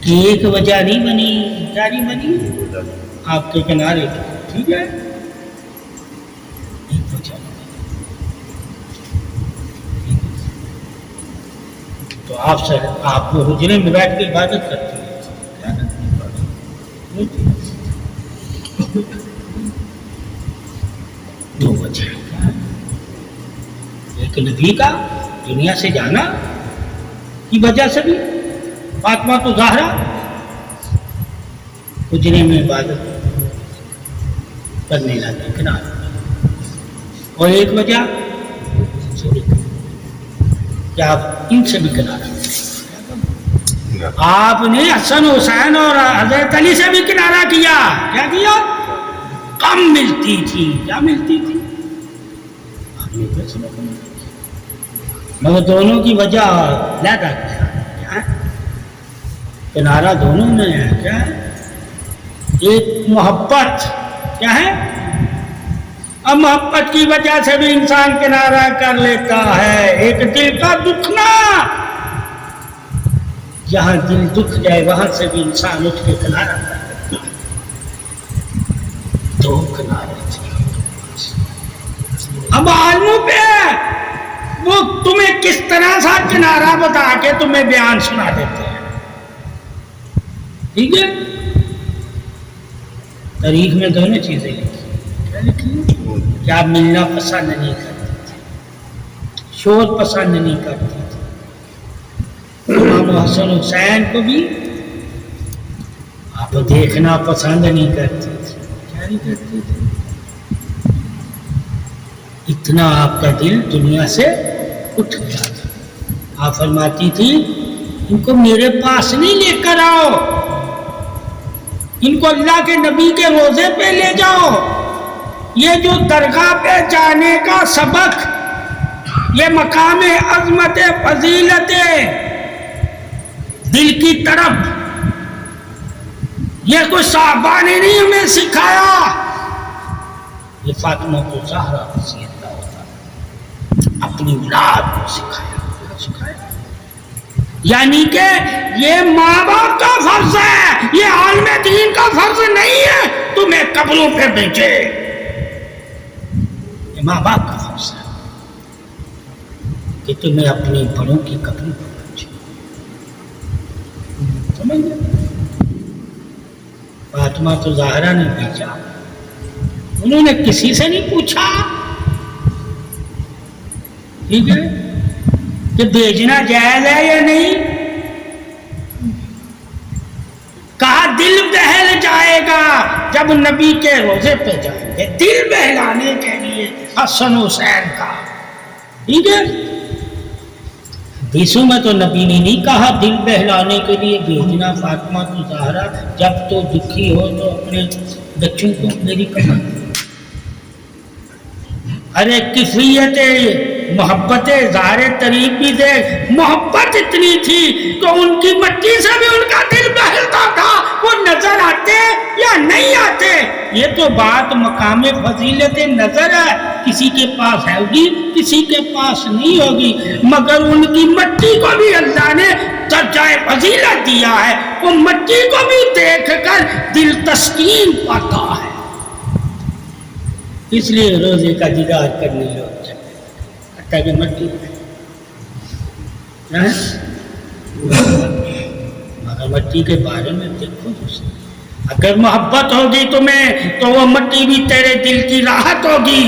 کہ ایک وجہ نہیں بنی، کیا نہیں بنی آپ کے کنارے کی. ٹھیک ہے. تو آپ وہ حجرے میں بیٹھ کے عبادت کرتے ہیں. دو وجہ، ایک نبی کا دنیا سے جانا کی وجہ سے بھی فاطمہ تو زہرا حجرے میں عبادت کرنے لگے کنارے. اور ایک وجہ کہ آپ ان سے بھی کنارہ، آپ نے حسن حسین اور حضرت علی سے بھی کنارہ کیا. کیا کیا؟ کم ملتی تھی. کیا ملتی تھی؟ مگر دونوں کی وجہ علیحدہ کیا ہے؟ کنارہ دونوں میں ہے. کیا ہے؟ ایک محبت. کیا ہے؟ اب محبت کی وجہ سے بھی انسان کنارہ کر لیتا ہے. ایک دل کا دکھنا، جہاں دل دکھ جائے وہاں سے بھی انسان اٹھ کے کنارہ کر لیتا ہے. دو کنارے. اب عالموں پہ وہ تمہیں کس طرح سا کنارہ بتا کے تمہیں بیان سنا دیتے ہیں. ٹھیک ہے. تاریخ میں دونوں چیزیں لکھی کہ آپ ملنا پسند نہیں کرتے تھے، شور پسند نہیں کرتے تھے. امام حسن حسین کو بھی آپ دیکھنا پسند نہیں کرتے تھے. کیا نہیں کرتے تھے؟ اتنا آپ کا دل دنیا سے اٹھ گیا تھا. آپ فرماتی تھی ان کو میرے پاس نہیں لے کر آؤ، ان کو اللہ کے نبی کے روزے پہ لے جاؤ. یہ جو درگاہ پہ جانے کا سبق، یہ مقام عظمت فضیلت دل کی طرف، یہ کوئی صحابہ نے نہیں ہمیں سکھایا، یہ فاطمہ کو زہرا رضی اللہ تعالیٰ اپنی اولاد کو سکھایا. یعنی کہ یہ ماں باپ کا فرض ہے، یہ عالم دین کا فرض نہیں ہے تمہیں قبروں پہ بھیجے. یہ ماں باپ کا فرض ہے کہ تمہیں اپنے بڑوں کی قبروں پہ بھیجے. سمجھ گئے؟ فاطمہ تو زہرا نے بھیجا، انہوں نے کسی سے نہیں پوچھا. ٹھیک ہے کہ بھیجنا جائز ہے یا نہیں. کہا دل بہل جائے گا جب نبی کے روزے پہ جائیں گے، دل بہلانے کے لیے حسن حسین کا. ٹھیک ہے. حدیثوں میں تو نبی نے نہیں کہا دل بہلانے کے لیے بھیجنا فاطمہ تو زہرا، جب تو دکھی ہو تو اپنے بچوں کو میری کمر. ارے کفیت محبت ظاہر طریق بھی دے، محبت اتنی تھی کہ ان کی مٹی سے بھی ان کا دل بہلتا تھا. وہ نظر آتے یا نہیں آتے یہ تو بات مقام فضیلت نظر ہے. کسی کے پاس ہوگی، کسی کے پاس نہیں ہوگی، مگر ان کی مٹی کو بھی اللہ نے درجہ فضیلت دیا ہے، وہ مٹی کو بھی دیکھ کر دل تسکین پاتا ہے۔ اس لیے روزے کا دیدار کرنے لوگ چلتے ہیں کہ مٹی مگر مٹی کے بارے میں دیکھو، اگر محبت ہوگی تمہیں تو وہ مٹی بھی تیرے دل کی راحت ہوگی۔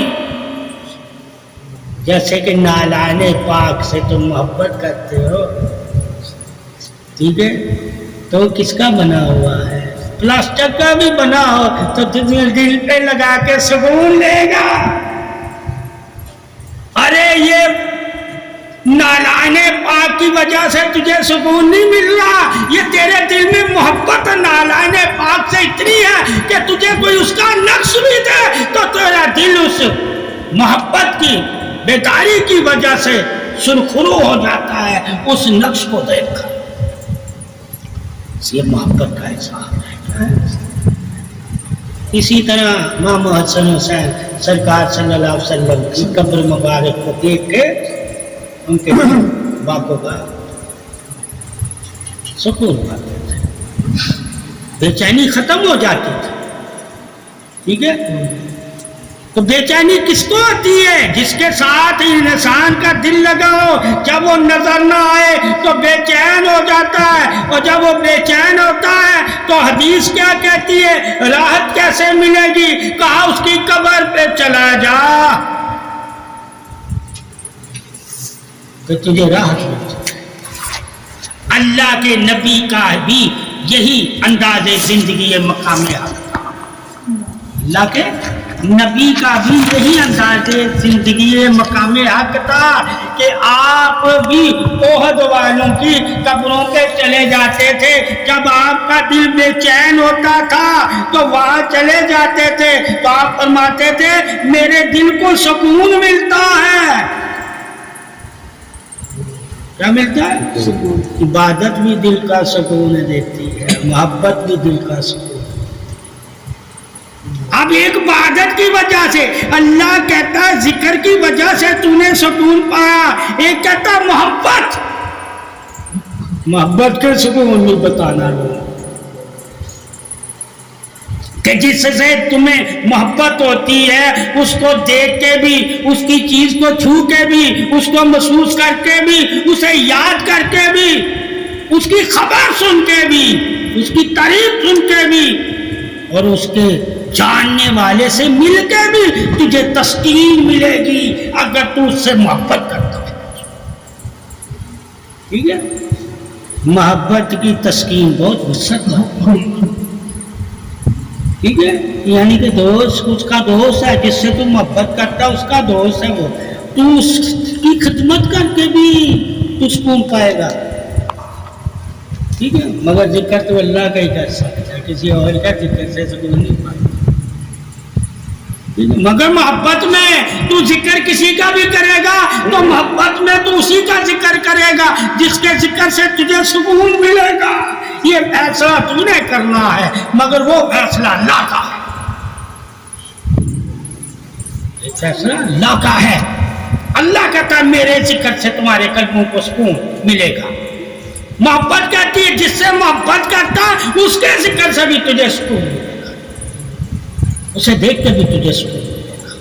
جیسے کہ نالان پاک سے تم محبت کرتے ہو، ٹھیک ہے، تو کس کا بنا ہوا ہے؟ پلاسٹک کا بھی بنا ہو تو دل پہ لگا کے سکون لے گا۔ ارے یہ نالان پاک کی وجہ سے تجھے سکون نہیں مل رہا، یہ تیرے دل میں محبت نالان پاک سے اتنی ہے کہ تجھے کوئی اس کا نقش بھی دے تو تیرا دل اس محبت کی بیداری کی وجہ سے سرخرو ہو جاتا ہے اس نقش کو دیکھ کر۔ یہ محبت کا احساس ہے۔ اسی طرح امام حسن حسین سرکار صلی اللہ علیہ وسلم کی قبر مبارک کو دیکھ کے ان کے باقوں کا سکون پاتے تھے، بے چینی ختم ہو جاتی تھی، ٹھیک ہے۔ تو بے چینی کس کو ہوتی ہے؟ جس کے ساتھ انسان کا دل لگا ہو، جب وہ نظر نہ آئے تو بے چین ہو جاتا ہے، اور جب وہ بے چین ہوتا ہے تو حدیث کیا کہتی ہے؟ راحت کیسے ملے گی؟ کہا اس کی قبر پہ چلا جا کہ تجھے راحت مل جائے۔ اللہ کے نبی کا بھی یہی انداز زندگی مقام حق، اللہ کے نبی کا بھی یہی انداز زندگی مقام حق تھا کہ آپ بھی احد والوں کی قبروں پہ چلے جاتے تھے۔ جب آپ کا دل بے چین ہوتا تھا تو وہاں چلے جاتے تھے تو آپ فرماتے تھے میرے دل کو سکون ملتا ہے۔ کیا ملتا ہے؟ سکون۔ عبادت بھی دل کا سکون دیتی ہے، محبت بھی دل کا سکون۔ اب ایک عبادت کی وجہ سے اللہ کہتا ہے ذکر کی وجہ سے تو نے سکون پایا، ایک کہتا محبت کے سکون نہیں بتانا کہ جس سے تمہیں محبت ہوتی ہے اس کو دیکھ کے بھی، اس کی چیز کو چھو کے بھی، اس کو محسوس کر کے بھی، اسے یاد کر کے بھی، اس کی خبر سن کے بھی، اس کی تعریف سن کے بھی، اور اس کے جاننے والے سے مل کے بھی تجھے تسکین ملے گی اگر تو اس سے محبت کرتا ہے۔ ٹھیک ہے، محبت کی تسکین بہت وسعت ہے، ٹھیک ہے، یعنی کہ دوست اس کا دوست ہے، جس سے تو محبت کرتا ہے اس کا دوست ہے، وہ تو اس کی خدمت کر کے بھی تو سکون پائے گا، ٹھیک ہے، مگر ذکر تو اللہ کا ہی کر سکتا ہے، کسی اور کا ذکر سے سکون نہیں پائے گا۔ مگر محبت میں تو ذکر کسی کا بھی کرے گا تو محبت میں تو اسی کا ذکر کرے گا جس کے ذکر سے تجھے سکون ملے گا۔ یہ فیصلہ تو نے کرنا ہے، مگر وہ فیصلہ اللہ کا ہے، یہ فیصلہ اللہ کا ہے۔ اللہ کہتا ہے میرے ذکر سے تمہارے قلبوں کو سکون ملے گا۔ محبت کہتی ہے جس سے محبت کرتا اس کے ذکر سے بھی تجھے سکون ملے گا، اسے دیکھ کے بھی تجھے سکون ملے گا،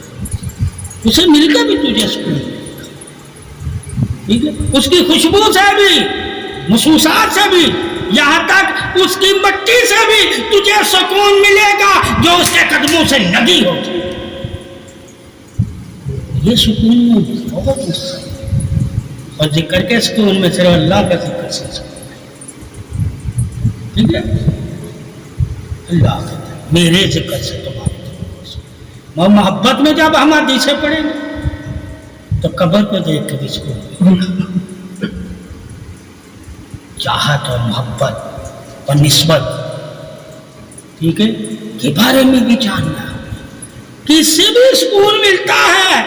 اسے مل کے بھی تجھے سکون ملے گا، ٹھیک ہے، اس کی خوشبو سے بھی، محسوسات سے بھی، یہاں تک اس کی مٹی سے بھی تجھے سکون ملے گا جو اس کے قدموں سے لگی ہوگی۔ یہ سکون بہت مشکل ہے، اور ذکر کے سکون میں صرف اللہ کا ذکر سے سکون ہے، ٹھیک ہے، اللہ کا میرے ذکر سے تمہارے اور محبت میں جب ہم حدیثیں پڑھیں گے تو قبر کو دیکھ کے بھی سکون، چاہت اور محبت اور نسبت، ٹھیک ہے، کے بارے میں بھی جاننا کہ اس سے بھی سکون ملتا ہے۔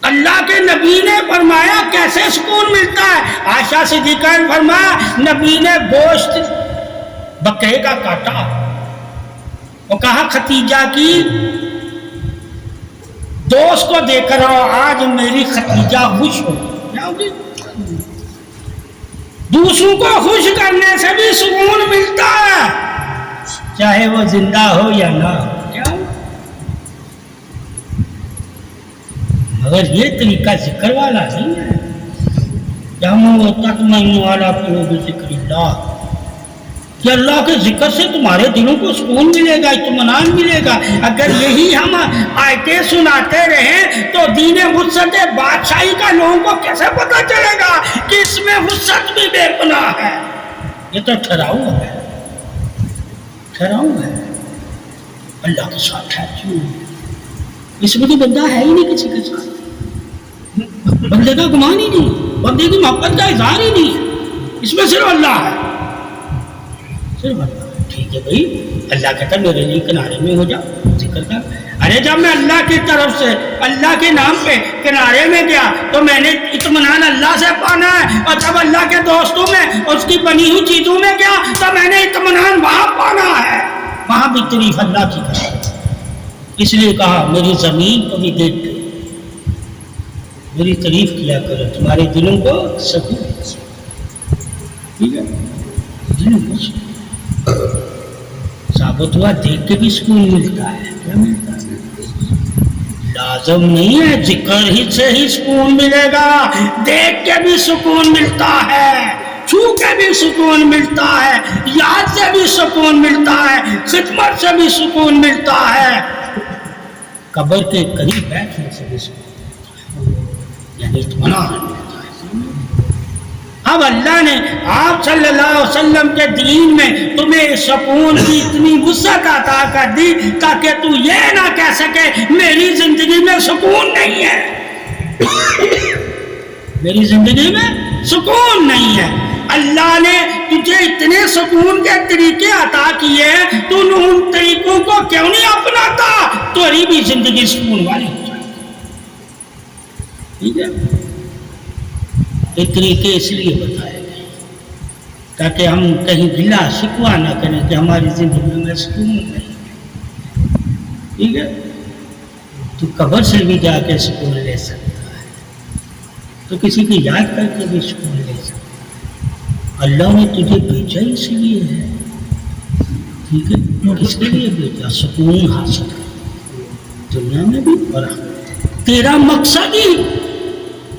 اللہ کے نبی نے فرمایا کیسے سکون ملتا ہے؟ عائشہ صدیقہ نے فرمایا نبی نے گوشت بکرے کا کاٹا، وہ کہا ختیجہ کی دوست کو دے کر آج میری ختیجہ خوش ہو، کیا ہوگی؟ دوسروں کو خوش کرنے سے بھی سکون ملتا ہے، چاہے وہ زندہ ہو یا نہ ہو. کیا مگر یہ طریقہ ذکر والا نہیں ہے. جامع تطمئن والا قلوب ذکر اللہ، کہ اللہ کے ذکر سے تمہارے دلوں کو سکون ملے گا، اطمینان ملے گا. اگر یہی ہم آیتیں سناتے رہیں تو دین وسعت بادشاہی کا لوگوں کو کیسے پتہ چلے گا کہ اس میں وسعت بھی بے پناہ ہے؟ یہ تو ٹھہراؤ ہے، ٹھہراؤ ہے. اللہ کے ساتھ ہے کیوں؟ اس میں تو بندہ ہے ہی نہیں کسی کے ساتھ، بندے کا گمان ہی نہیں، بندے کی محبت کا اظہار ہی نہیں ہے، اس میں صرف اللہ ہے، صرف اللہ. ٹھیک ہے بھائی، اللہ کہتا میرے لیے کنارے میں ہو جاؤ، ذکر کر. ارے جب میں اللہ کی طرف سے اللہ کے نام پہ کنارے میں گیا تو میں نے اطمینان اللہ سے پانا ہے، اور جب اللہ کے دوستوں میں اس کی بنی ہوئی چیزوں میں گیا تو میں نے اطمینان وہاں پانا ہے، وہاں بھی تعریف اللہ کی کرے. اس لیے کہا میری زمین کو بھی دیکھ کے میری تعریف کیا کرو، تمہارے دلوں کو سکون. ٹھیک ہے، دلوں کو سکون ثابت ہوا. دیکھ کے بھی سکون ملتا ہے. کیا ملتا ہے؟ لازم نہیں ہے ذکر ہی سے ہی سکون ملے گا، دیکھ کے بھی سکون ملتا ہے، چھو کے بھی سکون ملتا ہے، یاد سے بھی سکون ملتا ہے، خدمت سے بھی سکون ملتا ہے، قبر کے قریب بیٹھنے سے بھی سکون ملتا ہے، یعنی اطمینان ملتا ہے. اب اللہ نے آپ صلی اللہ علیہ وسلم کے دین میں تمہیں سکون کی اتنی وسعت عطا کر دی تاکہ تو یہ نہ کہہ سکے میری زندگی میں سکون نہیں ہے، میری زندگی میں سکون نہیں ہے. اللہ نے تجھے اتنے سکون کے طریقے عطا کیے، تو ان طریقوں کو کیوں نہیں اپناتا؟ تیری بھی زندگی سکون والی ہو جائے. ٹھیک ہے، یہ طریقے اس لیے بتائے گئے تاکہ ہم کہیں گلا شکوہ نہ کریں کہ ہماری زندگی میں سکون نہیں. ٹھیک ہے، تو قبر سے بھی جا کے سکون لے سکتا ہے، تو کسی کی یاد کر کے بھی سکون لے سکتا ہے. اللہ نے تجھے بھیجا اس لیے ہے. ٹھیک ہے، کس کے لیے بھیجا؟ سکون حاصل کر دنیا میں بھی اور تیرا مقصد ہی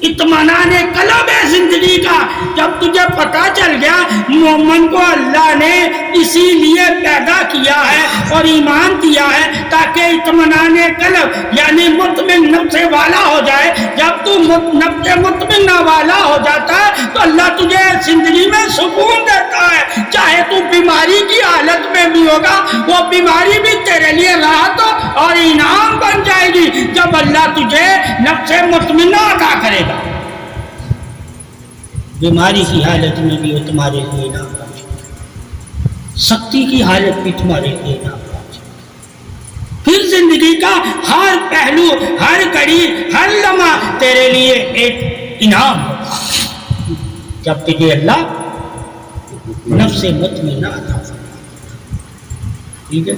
اطمینان قلب ہے زندگی کا. جب تجھے پتا چل گیا مومن کو اللہ نے اسی لیے پیدا کیا ہے اور ایمان دیا ہے تاکہ اطمینان قلب یعنی مطمئن نفس والا ہو جائے. جب تو نفس مطمئن والا ہو جاتا ہے تو اللہ تجھے زندگی میں سکون دیتا ہے. چاہے تو بیماری کی حالت میں بھی ہوگا، وہ بیماری بھی تیرے لیے راحت اور انعام بن جائے گی جب اللہ تجھے نفس مطمئنہ عطا کرے گا. بیماری کی حالت میں بھی وہ تمہارے لیے انعام بن جائے گا، سختی کی حالت بھی تمہارے لیے انعام بن جائے گا. پھر زندگی کا ہر پہلو، ہر گھڑی، ہر لمحہ تیرے لیے ایک انعام ہوگا جب تجھے اللہ نفس مطمئنہ عطا فرمائے. ٹھیک ہے،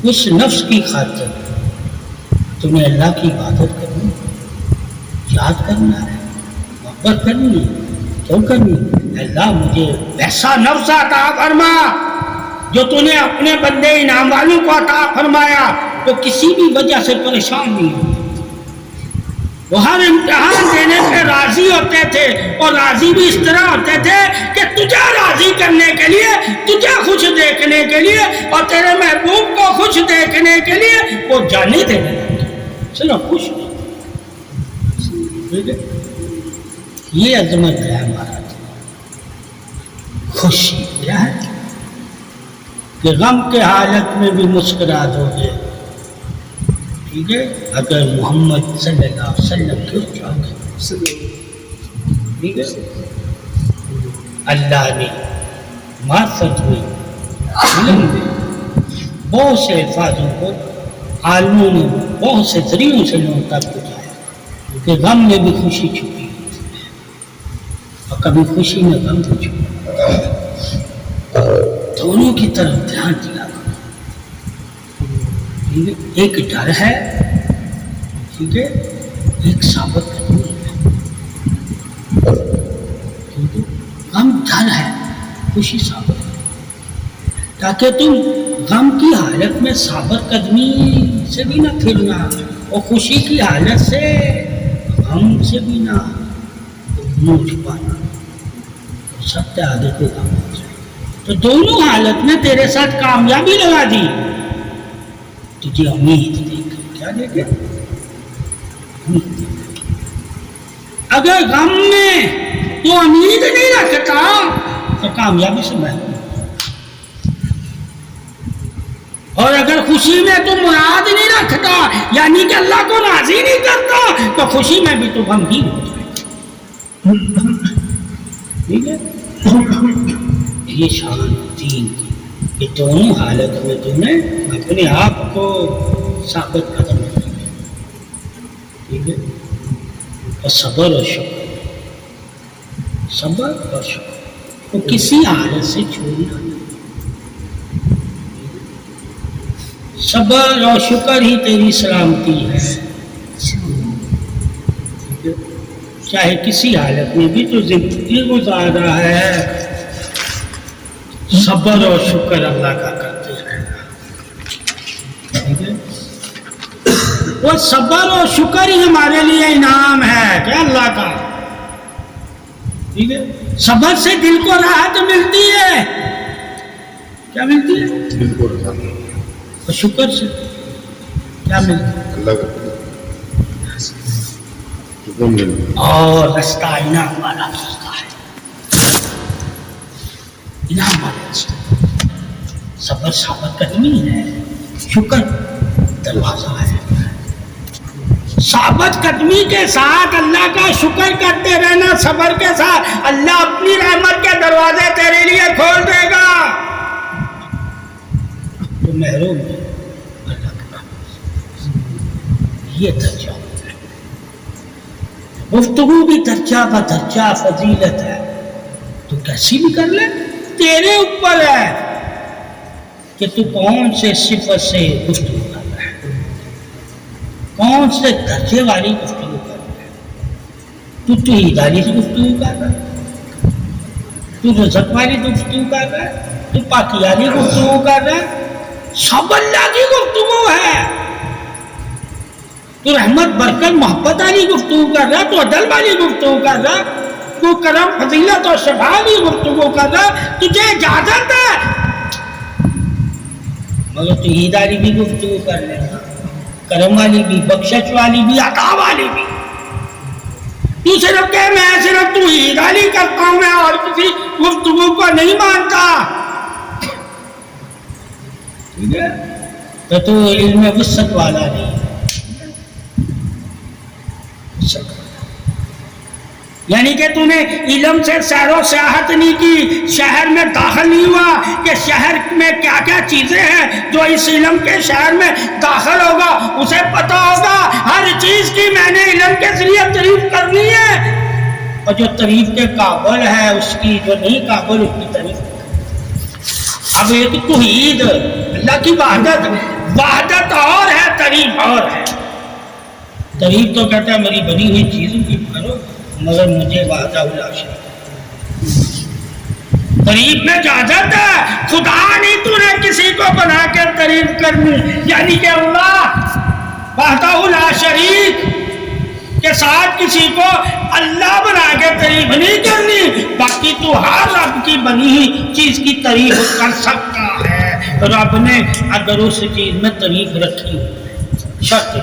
اس نفس کی خاطر تمہیں اللہ کی عبادت کرنی، یاد کرنا ہے، محبت کرنی ہے. کیوں کرنی؟ اللہ مجھے ویسا نفس عطا فرما جو تو نے اپنے بندے انعام والوں کو عطا فرمایا تو کسی بھی وجہ سے پریشان نہیں ہوتے. وہ ہر امتحان دینے پہ راضی ہوتے تھے، اور راضی بھی اس طرح ہوتے تھے کہ تجھے راضی کرنے کے لیے، تجھے خوش دیکھنے کے لیے اور تیرے محبوب کو خوش دیکھنے کے لیے وہ جانے دینے لگے. چلو خوش ہو. ٹھیک ہے، یہ عظمت ہے ہمارا. خوشی کیا ہے کہ غم کے حالت میں بھی مسکرا دو گے. ٹھیک ہے، اگر محمد صلی اللہ علیہ وسلم کے چاہتے. ٹھیک ہے، اللہ نے معرفت ہوئی علم میں بہت سے الفاظوں کو عالموں نے بہت سے ذریعوں سے لوگوں تک پہنچایا کہ غم میں بھی خوشی چھپی ہوتی ہے اور کبھی خوشی میں غم بھی چھپی. دونوں کی طرف دھیان دیا. ایک ڈر ہے، ٹھیک ہے، ایک ثابت کرنی ہے. غم ڈر ہے خوشی ثابت، تاکہ تم غم کی حالت میں ثابت قدمی سے بھی نہ پھرنا اور خوشی کی حالت سے غم سے بھی نہ منہ چھپانا، سب سے آگے کو کام ہو جائے۔ تو دونوں حالت میں تیرے ساتھ کامیابی لگا دی، تجھے امید دے کر، کیا دے کے؟ اگر غم میں تو امید نہیں رکھتا تو کامیابی سے محروم، اور اگر خوشی میں تو مراد نہیں رکھتا یعنی کہ اللہ کو راضی نہیں کرتا تو خوشی میں بھی تو غمگین ہو جائے۔ ٹھیک ہے، یہ شان دین کی، یہ دونوں حالت میں تمہیں اپنے آپ کو ثابت قدم رکھنا، ٹھیک ہے، اور صبر اور شکر، صبر اور شکر کو کسی حالت سے چھوڑنا نہیں۔ صبر اور شکر ہی تیری سلامتی ہے، چاہے کسی حالت میں بھی تو زندگی گزار رہا ہے، صبر اور شکر اللہ کا کرتے رہنا، ٹھیک ہے؟ وہ صبر اور شکر ہی ہمارے لیے انعام ہے کیا اللہ کا، ٹھیک ہے؟ صبر سے دل کو راحت ملتی ہے، کیا ملتی ہے؟ دل کو راحت، اور شکر سے کیا ملتا ہے؟ اللہ کا اور رستہ انعام والا رستہ ہے، انعام والا رستہ۔ صبر ثابت قدمی ہے، شکر دروازہ ہے۔ ثابت قدمی کے ساتھ اللہ کا شکر کرتے رہنا، صبر کے ساتھ اللہ اپنی رحمت کے دروازے تیرے لیے کھول دے گا، تو محروم ہے اللہ کا یہ درجہ۔ گفتگو بھی درجہ بدرجہ فضیلت ہے، تو کیسی بھی کر لے، تیرے اوپر ہے کہ تو کون سے صفت سے گفتگو کر رہا ہے، کون سے درجے والی گفتگو کر رہا ہے۔ تو توحید والی سے گفتگو کر رہا ہے، تو رزق والی گفتگو کر رہا ہے، تو پاکی والی گفتگو کر رہا ہے، سب اللہ کی گفتگو ہے۔ تو رحمت برکت محبت والی گفتگو کر رہا، تو عدل والی گفتگو کر رہا، تو کرم فضیلت اور شفا والی گفتگو کر رہا، تجھے اجازت ہے، مگر تو عید والی بھی گفتگو کر لینا، کرم والی بھی، بخشش والی بھی، عطا والی بھی۔ تو صرف کہ میں صرف تو عید والی کرتا ہوں، میں اور کسی گفتگو کو نہیں مانتا، ٹھیک ہے، تو علم وسعت والا نہیں، یعنی کہ تو نے علم سے سیر و سیاحت نہیں کی، شہر میں داخل نہیں ہوا کہ شہر میں کیا کیا چیزیں ہیں، جو اس علم کے شہر میں داخل ہوگا اسے پتا ہوگا، ہر چیز کی میں نے علم کے ذریعے تعریف کرنی ہے، اور جو تعریف کے قابل ہے اس کی، جو نہیں قابل اس کی تعریف۔ اب ایک توحید اللہ کی وحدت اور ہے، تعریف اور ہے۔ تعریف تو کہتا ہے میری بنی ہوئی چیزوں کی کرو، مگر مجھے وحدہ لا شریک۔ تعریف میں اجازت ہے، خدا نہیں تو نے کسی کو بنا کے تعریف کرنی، یعنی کہ اللہ وحدہ لا شریک کے ساتھ کسی کو اللہ بنا کے تعریف نہیں کرنی، باقی تو ہر رب کی بنی ہوئی چیز کی تعریف کر سکتا ہے۔ رب نے اگر اس چیز میں تعریف رکھی ہو شرط ہے،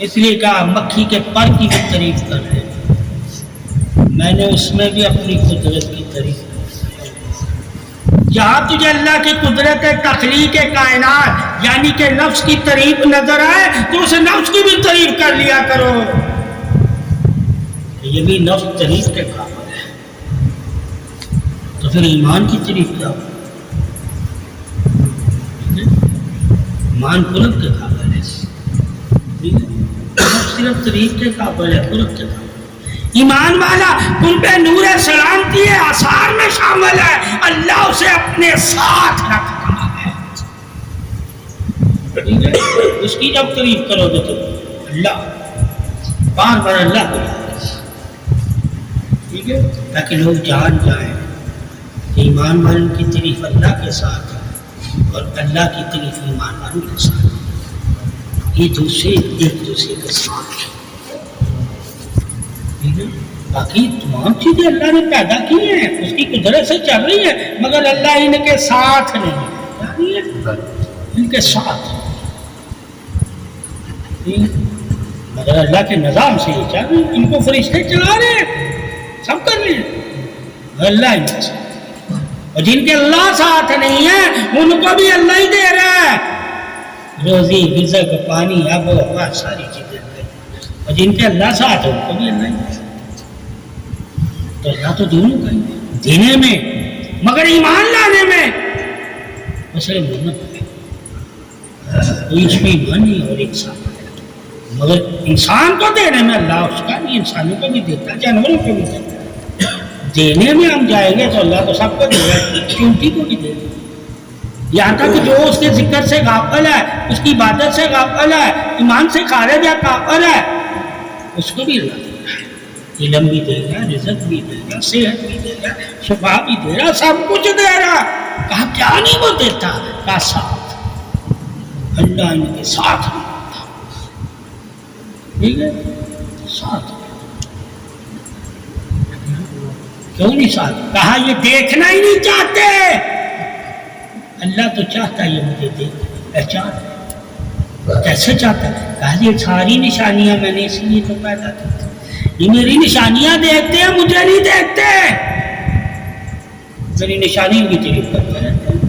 اس لیے کہا مکھی کے پر کی بھی تعریف کر رہے، میں نے اس میں بھی اپنی قدرت کی تعریف کی۔ جہاں تجھے اللہ کی قدرت تخلیق کائنات یعنی کہ نفس کی تعریف نظر آئے تو اسے نفس کی بھی تعریف کر لیا کرو، یہ بھی نفس تعریف کے قابل ہے، تو پھر ایمان کی تعریف کیا ہو؟ ایمان قرب کے قابل ہے، صرف تعریف کے قابل ہے، قرب کے قابل۔ ایمان والا ان پہ نور سلامتی آثار میں شامل ہے، اللہ اسے اپنے ساتھ رکھتا ہے، ٹھیک ہے؟ اس کی جب تعریف کرو گے تو اللہ بار بار اللہ کو ٹھیک ہے، تاکہ لوگ جان جائیں کہ ایمان والوں کی تعریف اللہ کے ساتھ ہے اور اللہ کی تعریف ایمان والوں کے ساتھ ہے، یہ دوسرے ایک دوسرے کے ساتھ ہے، ٹھیک ہے۔ باقی تمام چیزیں اللہ نے پیدا کی ہیں، اس کی قدرت سے چل رہی ہیں، مگر اللہ ان کے ساتھ نہیں ہے، ان کے ساتھ، مگر اللہ کے نظام سے یہ چل رہی ہے، ان کو فرشتے چلا رہے ہیں، سب کر رہے ہیں، اللہ ان کے ساتھ، اور جن کے اللہ ساتھ نہیں ہے ان کو بھی اللہ ہی دے رہا ہے، روزی رزق پانی آب و ہوا ساری چیزیں، اور جن کے اللہ ساتھ ہے ان کو بھی اللہ ہی دے رہا ہے۔ تو اللہ تو دونوں کا دینے میں، مگر ایمان لانے میں مسئلہ محمد ہے، کوئی اس میں ایمان نہیں اور انسان، مگر انسان کو دینے میں اللہ اس کا بھی، انسانوں کو بھی دیتا ہے، جانوروں کو بھی دیتا ہے، دینے میں ہم جائیں گے تو اللہ تو سب کو دے گا، چونٹی کو بھی دے گا، یہاں تک جو اس کے ذکر سے غافل ہے، اس کی عبادت سے غافل ہے، ایمان سے خارج ہے، کافر ہے، اس کو بھی اللہ دے گا، علم بھی دے گا، رزق بھی دے گا، صحت بھی دے گا، شفا بھی دے گا، سب کچھ دے گا۔ کہا کیا نہیں وہ دیتا؟ کہا ساتھ، اللہ ان کے ساتھ نہیں ہوتا، ٹھیک ہے، ساتھ کیوں نہیں ساتھ؟ کہا یہ دیکھنا ہی نہیں چاہتے، اللہ تو چاہتا ہے یہ مجھے دیکھ پہچان، کیسے چاہتا ہے؟ کہا یہ ساری نشانیاں میں نے اس لیے تو پیدا کی تھی، یہ میری نشانیاں دیکھتے ہیں، مجھے نہیں دیکھتے، میری نشانیوں کی تعریف کرتے رہتے ہیں،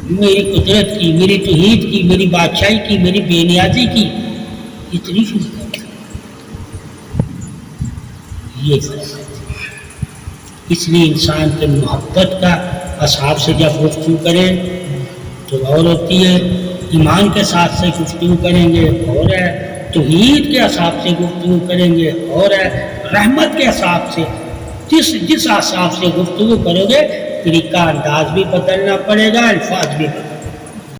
میری قدرت کی، میری توحید کی، میری بادشاہی کی، میری بے نیازی کی، یہ تعریف نہیں کرتے، یہ فرق ہے۔ اس لیے انسان کے محبت کا اصحاب سے جب گفتگو کریں تو اور ہوتی ہے، ایمان کے ساتھ سے گفتگو کریں گے اور ہے، توحید کے اصحاب سے گفتگو کریں گے اور ہے، رحمت کے اصحاب سے، جس اصحاب سے گفتگو کرو گے طریقہ انداز بھی بدلنا پڑے گا، الفاظ بھی بدلنا